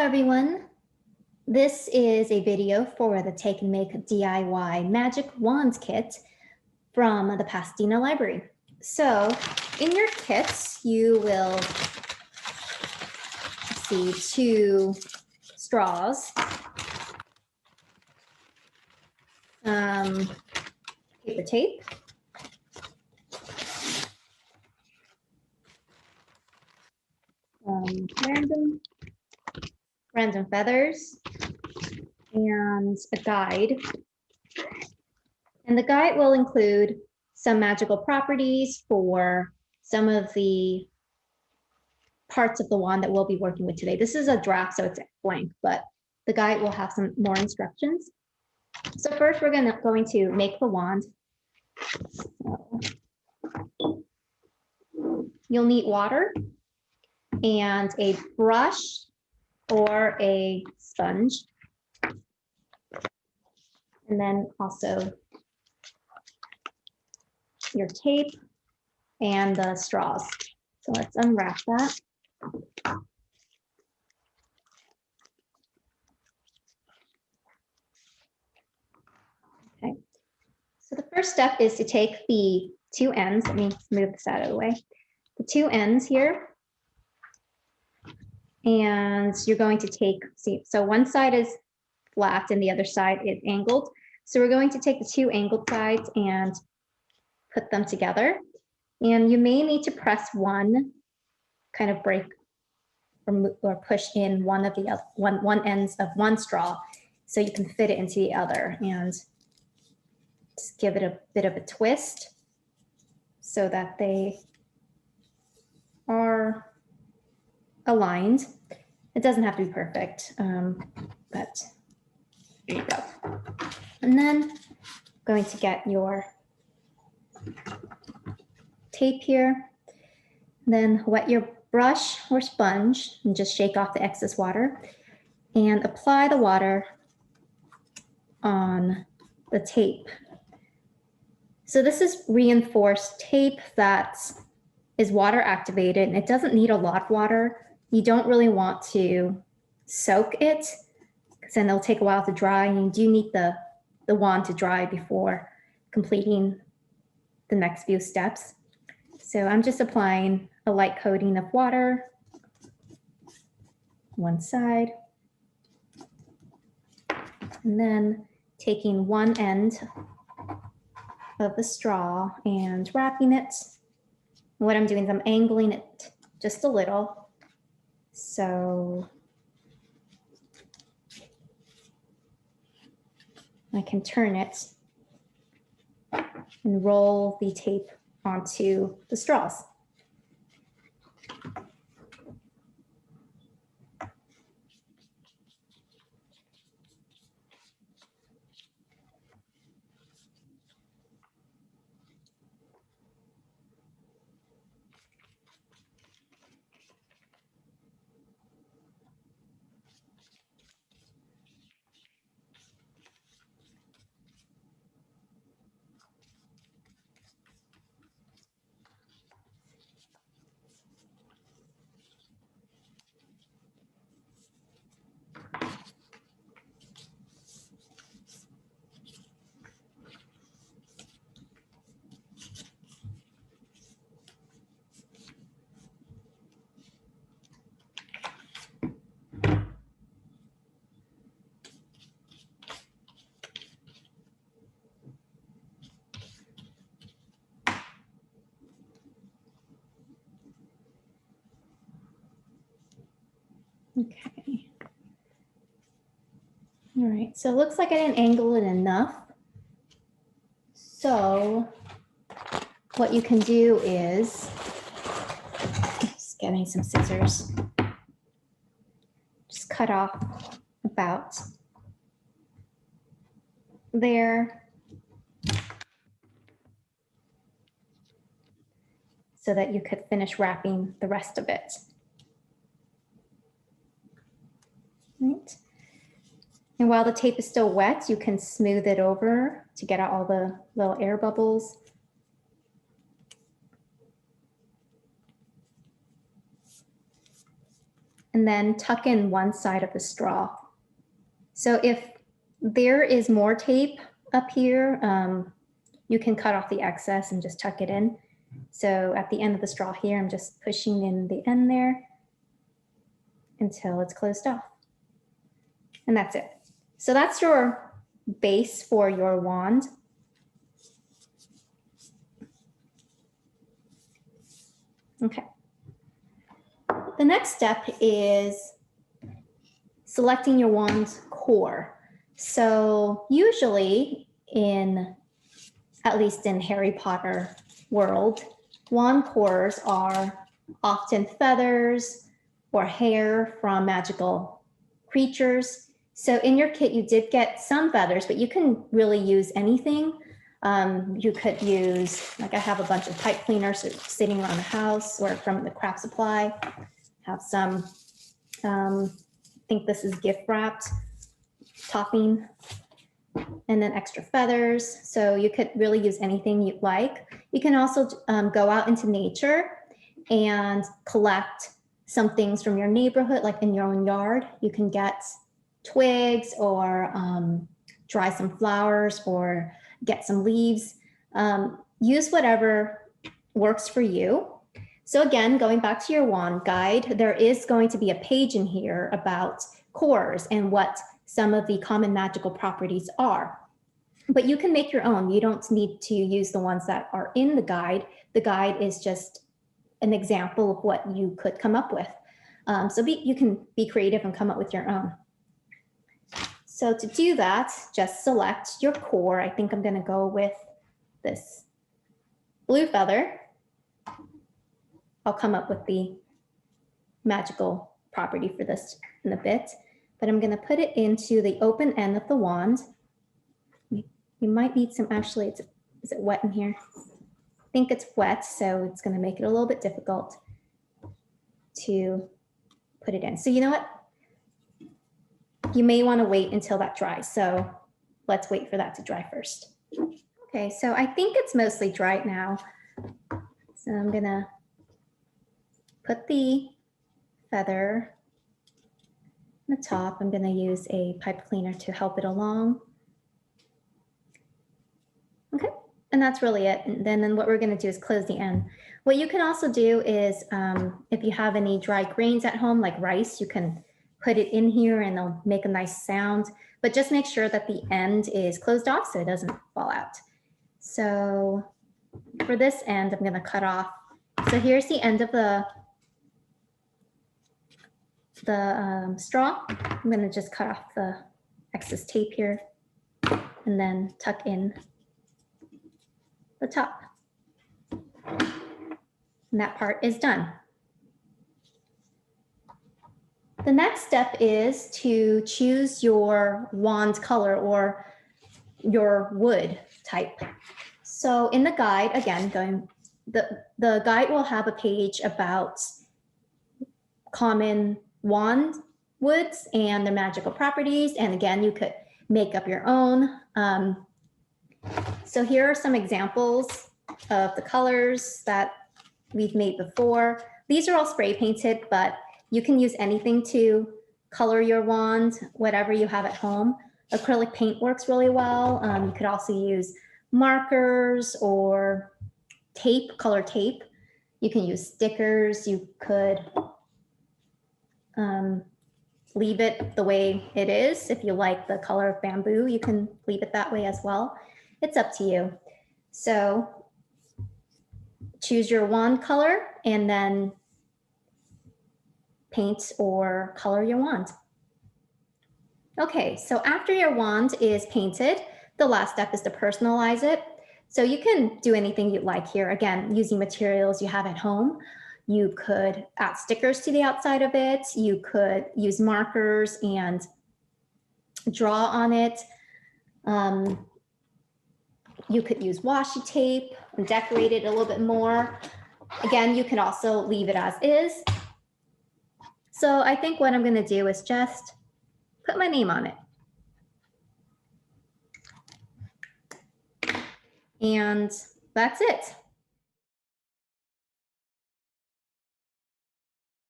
everyone. This is a video for the Take and Make DIY Magic Wands kit from the Pasadena Library. So in your kits, you will see 2 straws, paper tape, random feathers, and a guide. And the guide will include some magical properties for some of the parts of the wand that we'll be working with today. This is a draft, so it's blank, but the guide will have some more instructions. So first we're going to make the wand. So you'll need water and a brush or a sponge. And then also your tape and the straws. So let's unwrap that. Okay, so the first step is to take the 2 ends. Let me move this out of the way. The 2 ends here. And you're going to take, so one side is flat and the other side is angled. So we're going to take the 2 angled sides and put them together. And you may need to press one, kind of break or push in one of the other, one ends of one straw so you can fit it into the other, and just give it a bit of a twist so that they are aligned. It doesn't have to be perfect, but there you go. And then I'm going to get your tape here, then wet your brush or sponge and just shake off the excess water and apply the water on the tape. So this is reinforced tape that is water activated, and it doesn't need a lot of water. You don't really want to soak it because then it'll take a while to dry, and you do need the wand to dry before completing the next few steps. So I'm just applying a light coating of water, one side, and then taking one end of the straw and wrapping it. What I'm doing is I'm angling it just a little, so I can turn it and roll the tape onto the straws. Okay. All right, so it looks like I didn't angle it enough. So what you can do is, just getting some scissors, just cut off about there so that you could finish wrapping the rest of it. Right. And while the tape is still wet, you can smooth it over to get out all the little air bubbles. And and then tuck in one side of the straw. So if there is more tape up here, you can cut off the excess and just tuck it in. So at the end of the straw here, I'm just pushing in the end there until it's closed off. And that's it. So that's your base for your wand. Okay. The next step is selecting your wand's core. So usually at least in Harry Potter world, wand cores are often feathers or hair from magical creatures. So in your kit, you did get some feathers, but you can really use anything. You could use, like I have a bunch of pipe cleaners sitting around the house or from the craft supply. Have some, I think this is gift wrapped topping, and then extra feathers. So you could really use anything you'd like. You can also go out into nature and collect some things from your neighborhood, like in your own yard. You can get twigs or dry some flowers or get some leaves. Use whatever works for you. So again, going back to your wand guide, there is going to be a page in here about cores and what some of the common magical properties are. But you can make your own. You don't need to use the ones that are in the guide. The guide is just an example of what you could come up with. So you can be creative and come up with your own. So to do that, just select your core. I think I'm going to go with this blue feather. I'll come up with the magical property for this in a bit, but I'm going to put it into the open end of the wand. You might need some, actually, is it wet in here? I think it's wet, so it's going to make it a little bit difficult to put it in. So you know what? You may want to wait until that dries. So let's wait for that to dry first. Okay, so I think it's mostly dried now. So I'm going to put the feather on the top. I'm going to use a pipe cleaner to help it along. Okay, and that's really it. And then what we're going to do is close the end. What you can also do is if you have any dry grains at home, like rice, you can put it in here and they'll make a nice sound, but just make sure that the end is closed off so it doesn't fall out. So for this end, I'm going to cut off. So here's the end of the straw. I'm going to just cut off the excess tape here and then tuck in the top. And that part is done. The next step is to choose your wand color or your wood type. So in the guide, again, the guide will have a page about common wand woods and their magical properties. And again, you could make up your own. So here are some examples of the colors that we've made before. These are all spray painted, but you can use anything to color your wand, whatever you have at home. Acrylic paint works really well. You could also use markers or tape, color tape. You can use stickers. You could leave it the way it is. If you like the color of bamboo, you can leave it that way as well. It's up to you. So choose your wand color and then paint or color your wand. Okay, so after your wand is painted, the last step is to personalize it. So you can do anything you'd like here. Again, using materials you have at home. You could add stickers to the outside of it. You could use markers and draw on it. You could use washi tape and decorate it a little bit more. Again, you can also leave it as is. So I think what I'm going to do is just put my name on it. And that's it.